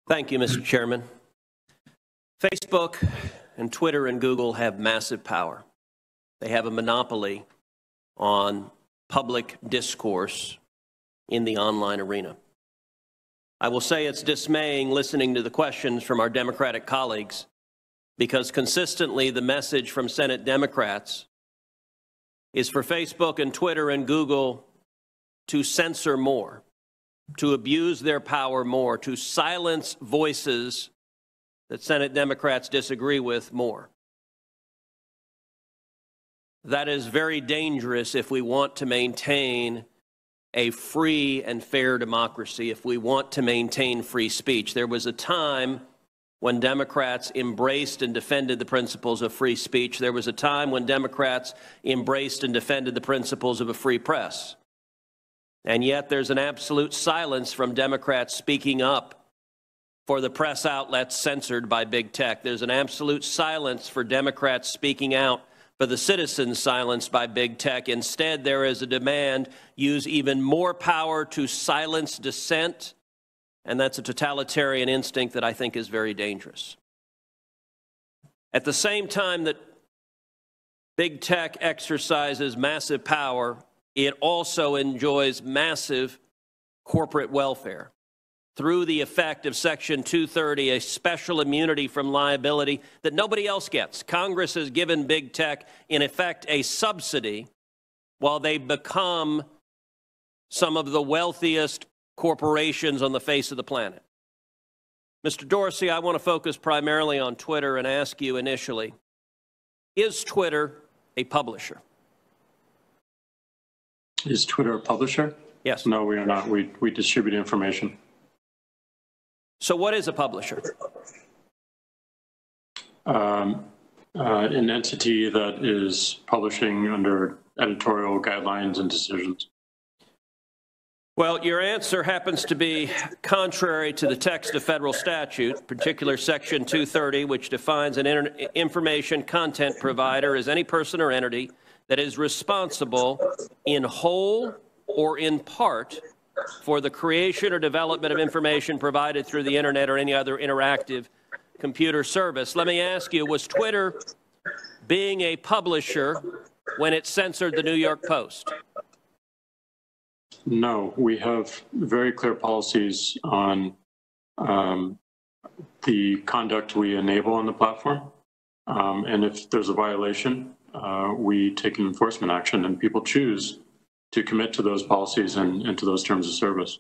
Thank you, Mr. Chairman. Facebook and Twitter and Google have massive power. They have a monopoly on public discourse in the online arena. I will say it's dismaying listening to the questions from our Democratic colleagues, because consistently the message from Senate Democrats is for Facebook and Twitter and Google to censor more, to abuse their power more, to silence voices that Senate Democrats disagree with more. That is very dangerous if we want to maintain a free and fair democracy, if we want to maintain free speech. There was a time when Democrats embraced and defended the principles of free speech. There was a time when Democrats embraced and defended the principles of a free press. And yet there's an absolute silence from Democrats speaking up for the press outlets censored by big tech. There's an absolute silence for Democrats speaking out for the citizens silenced by big tech. Instead, there is a demand, use even more power to silence dissent, and that's a totalitarian instinct that I think is very dangerous. At the same time that big tech exercises massive power, it also enjoys massive corporate welfare through the effect of Section 230, a special immunity from liability that nobody else gets. Congress has given big tech, in effect, a subsidy while they become some of the wealthiest corporations on the face of the planet. Mr. Dorsey, I want to focus primarily on Twitter and ask you initially, is Twitter a publisher? Is Twitter a publisher? Yes. No, we are not. We distribute information. So what is a publisher? An entity that is publishing under editorial guidelines and decisions. Well, your answer happens to be contrary to the text of federal statute, particular Section 230, which defines an information content provider as any person or entity that is responsible in whole or in part for the creation or development of information provided through the internet or any other interactive computer service. Let me ask you, was Twitter being a publisher when it censored the New York Post? No, we have very clear policies on the conduct we enable on the platform. And if there's a violation, we take an enforcement action, and people choose to commit to those policies and to those terms of service.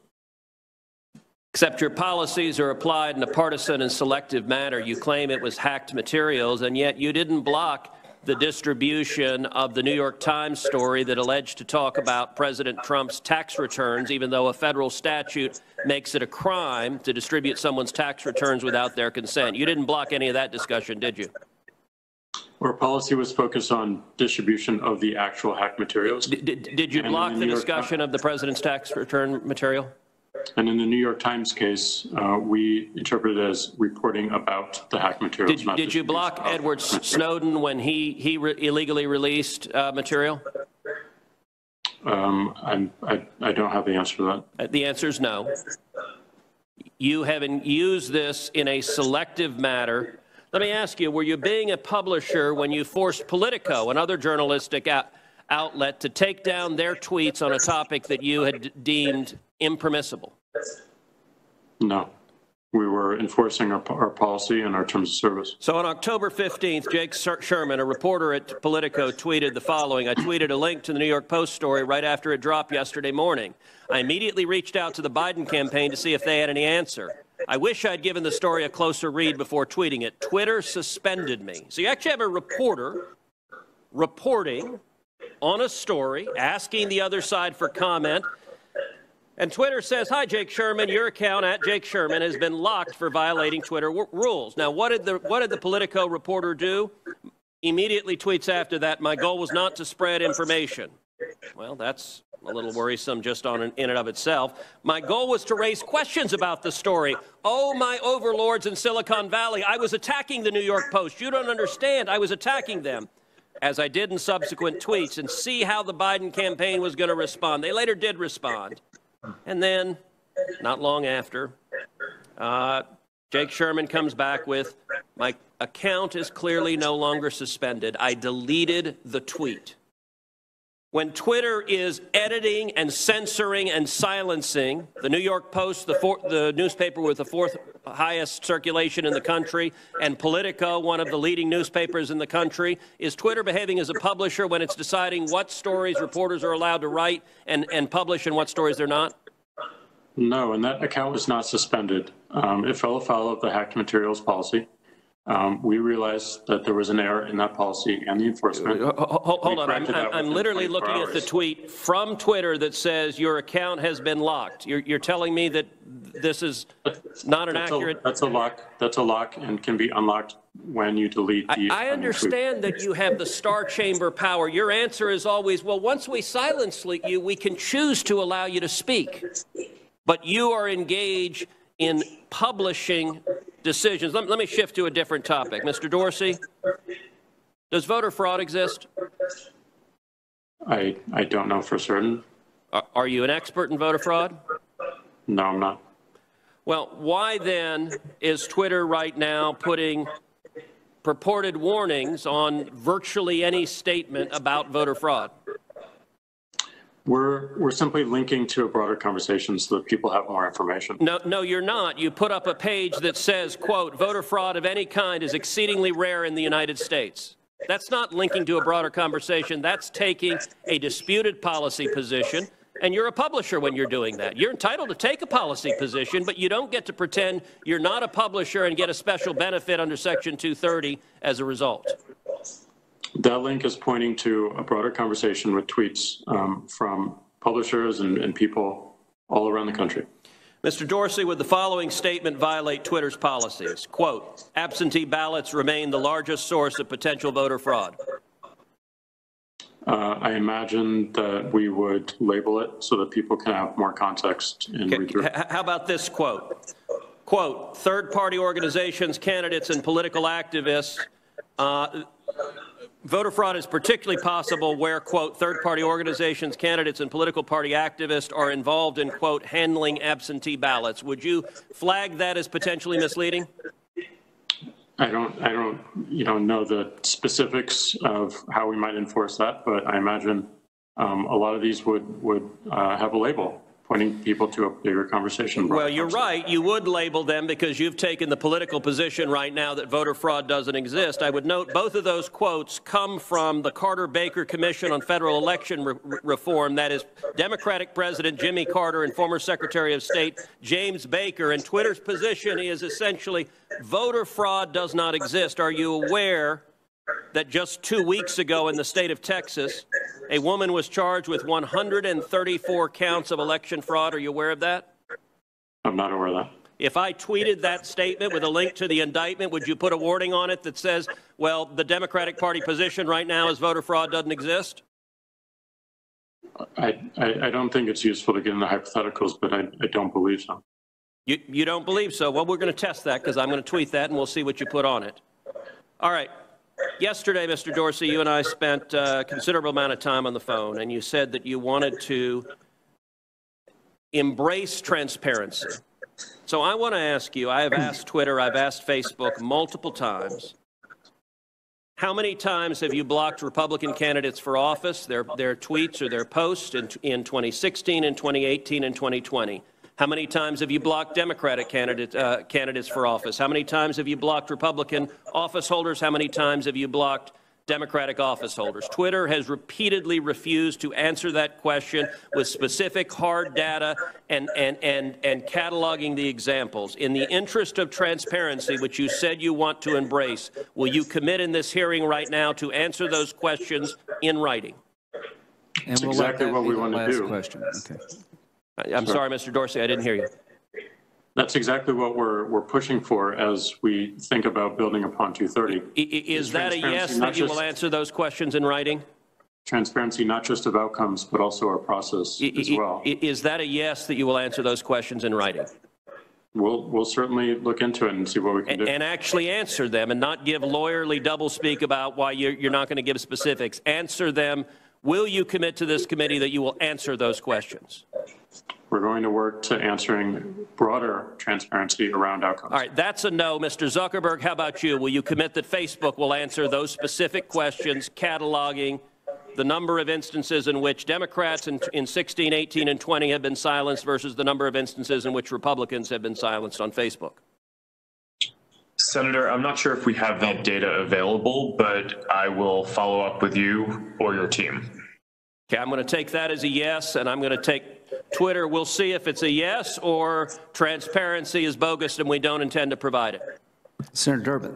Except your policies are applied in a partisan and selective manner. You claim it was hacked materials, and yet you didn't block the distribution of the New York Times story that alleged to talk about President Trump's tax returns, even though a federal statute makes it a crime to distribute someone's tax returns without their consent. You didn't block any of that discussion, did you? Our policy was focused on distribution of the actual hacked materials. Did you block the discussion of the president's tax return material? And in the New York Times case, we interpreted it as reporting about the hacked materials. Did you block Edward Snowden when he illegally released material? I don't have the answer to that. The answer is no. You haven't used this in a selective manner. Let me ask you, were you being a publisher when you forced Politico, another journalistic outlet, to take down their tweets on a topic that you had deemed impermissible? No. We were enforcing our policy and our terms of service. So on October 15th, Jake Sherman, a reporter at Politico, tweeted the following. I tweeted a link to the New York Post story right after it dropped yesterday morning. I immediately reached out to the Biden campaign to see if they had any answer. I wish I'd given the story a closer read before tweeting it. Twitter suspended me. So you actually have a reporter reporting on a story, asking the other side for comment. And Twitter says, hi, Jake Sherman, your account at Jake Sherman has been locked for violating Twitter rules. Now, what did the Politico reporter do? Immediately tweets after that, my goal was not to spread information. Well, that's a little worrisome just in and of itself. My goal was to raise questions about the story. Oh, my overlords in Silicon Valley, I was attacking the New York Post. You don't understand. I was attacking them, as I did in subsequent tweets, and see how the Biden campaign was going to respond. They later did respond. And then, not long after, Jake Sherman comes back with, my account is clearly no longer suspended. I deleted the tweet. When Twitter is editing and censoring and silencing, the New York Post, the newspaper with the fourth highest circulation in the country, and Politico, one of the leading newspapers in the country, is Twitter behaving as a publisher when it's deciding what stories reporters are allowed to write and publish and what stories they're not? No, and that account was not suspended. It fell afoul of the hacked materials policy. We realized that there was an error in that policy and the enforcement. Hold on, I'm literally looking at the tweet from Twitter that says your account has been locked. You're telling me that this is not an accurate... That's a lock and can be unlocked when you delete the... I understand that you have the star chamber power. Your answer is always, well, once we silence you, we can choose to allow you to speak. But you are engaged in publishing decisions. Let me shift to a different topic. Mr. Dorsey, does voter fraud exist? I don't know for certain. Are you an expert in voter fraud? No, I'm not. Well, why then is Twitter right now putting purported warnings on virtually any statement about voter fraud? We're simply linking to a broader conversation so that people have more information. No, you're not. You put up a page that says, quote, voter fraud of any kind is exceedingly rare in the United States. That's not linking to a broader conversation. That's taking a disputed policy position, and you're a publisher when you're doing that. You're entitled to take a policy position, but you don't get to pretend you're not a publisher and get a special benefit under Section 230 as a result. That link is pointing to a broader conversation with tweets from publishers and people all around the country. Mr. Dorsey, would the following statement violate Twitter's policies? Quote, absentee ballots remain the largest source of potential voter fraud. I imagine that we would label it so that people can have more context in read through. How about this quote? Quote, third-party organizations, candidates, and political activists voter fraud is particularly possible where, quote, third-party organizations, candidates, and political party activists are involved in, quote, handling absentee ballots. Would you flag that as potentially misleading? I don't know the specifics of how we might enforce that, but I imagine a lot of these would have a label pointing people to a bigger conversation. Well, you're right. You would label them because you've taken the political position right now that voter fraud doesn't exist. I would note both of those quotes come from the Carter-Baker Commission on Federal Election Reform. That is Democratic President Jimmy Carter and former Secretary of State James Baker. And Twitter's position is essentially voter fraud does not exist. Are you aware that just 2 weeks ago in the state of Texas, a woman was charged with 134 counts of election fraud? Are you aware of that? I'm not aware of that. If I tweeted that statement with a link to the indictment, would you put a warning on it that says, well, the Democratic Party position right now is voter fraud doesn't exist? I don't think it's useful to get into hypotheticals, but I don't believe so. You don't believe so? Well, we're going to test that because I'm going to tweet that and we'll see what you put on it. All right. Yesterday, Mr. Dorsey, you and I spent a considerable amount of time on the phone, and you said that you wanted to embrace transparency. So I want to ask you, I have asked Twitter, I've asked Facebook multiple times, how many times have you blocked Republican candidates for office, their tweets or their posts in 2016, and 2018, and 2020? How many times have you blocked Democratic candidates for office? How many times have you blocked Republican office holders? How many times have you blocked Democratic office holders? Twitter has repeatedly refused to answer that question with specific hard data and cataloging the examples. In the interest of transparency, which you said you want to embrace, will you commit in this hearing right now to answer those questions in writing? That's exactly what we want to do. Question. Okay. I'm sorry, Mr. Dorsey, I didn't hear you. That's exactly what we're pushing for as we think about building upon 230. Is that a yes that you will answer those questions in writing? Transparency, not just of outcomes, but also our process as well. Is that a yes that you will answer those questions in writing? We'll certainly look into it and see what we can do. And actually answer them and not give lawyerly doublespeak about why you're not going to give specifics. Answer them. Will you commit to this committee that you will answer those questions? We're going to work to answering broader transparency around outcomes. All right, that's a no. Mr. Zuckerberg, how about you? Will you commit that Facebook will answer those specific questions, cataloging the number of instances in which Democrats in 16, 18, and 20 have been silenced versus the number of instances in which Republicans have been silenced on Facebook? Senator, I'm not sure if we have that data available, but I will follow up with you or your team. Okay, I'm going to take that as a yes, and I'm going to take Twitter. We'll see if it's a yes or transparency is bogus and we don't intend to provide it. Senator Durbin.